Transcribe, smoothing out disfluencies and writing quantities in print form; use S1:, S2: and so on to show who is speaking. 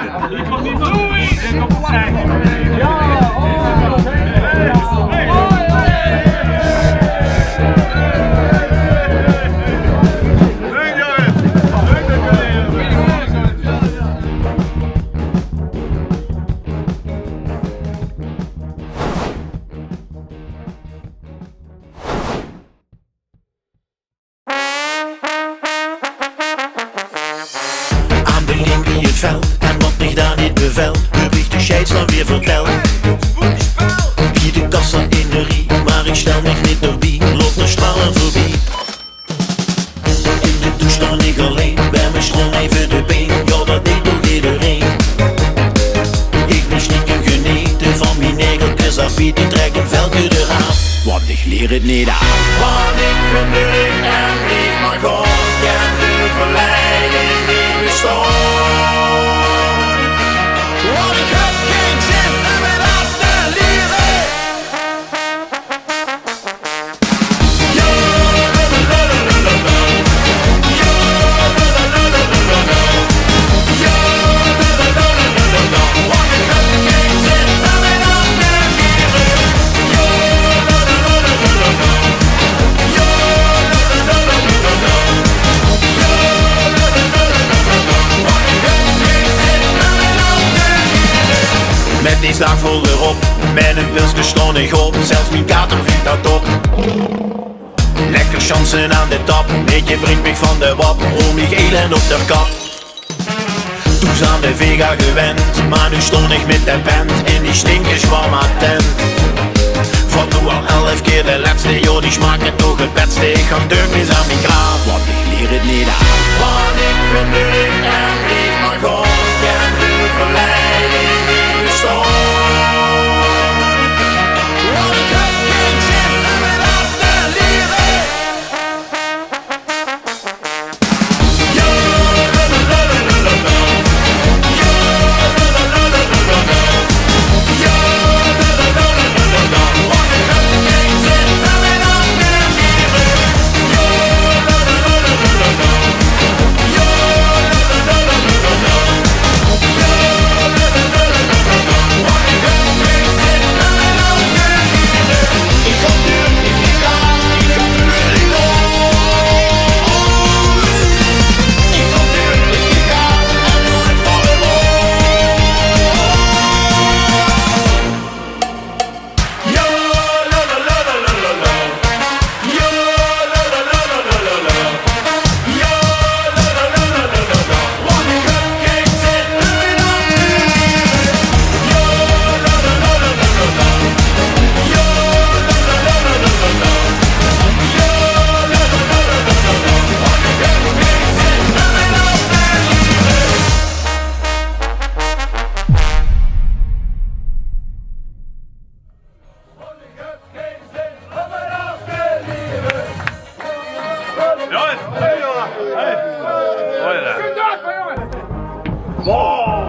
S1: Ik kom niet doei! Ik kom opzij.
S2: En wat mich daar niet bevelt, heb ik de scheids dan weer verteld. Wie de kassa in de rie, maar ik stel mich niet erbij, loopt de stralen voorbij. In de douche dan ik alleen, bij mijn schoon even de been, ja dat deed toch iedereen. Ik ben stiekem genieten van mijn negeltjes af, die trek een velkje eraan. Want ik leer het niet aan. Want ik vind het en lief, maar God kent de verleiding niet bestaan. Want ik heb geen zin in mijn laatste liefde. Ja, want ik heb geen zin in mijn laatste met die slag vol erop, met een pilsje stond ik op, zelfs mijn kater vindt dat op. Lekker chansen aan de tap, beetje brengt mich van de wap, om ik elend op de kap. Toen aan de vega gewend, maar nu stond ik met de band, en die stinkers kwam attent. Van toen al 11 keer de letste, joh die smaakt het toch het beste. Ik ga Dirk eens aan mijn graaf, want ik leer het niet aan. Want ik vind het en lief, maar God kent de verleiding niet bestaan. Want ik heb geen zin in mijn laatste liefde. Ja,
S1: Wow!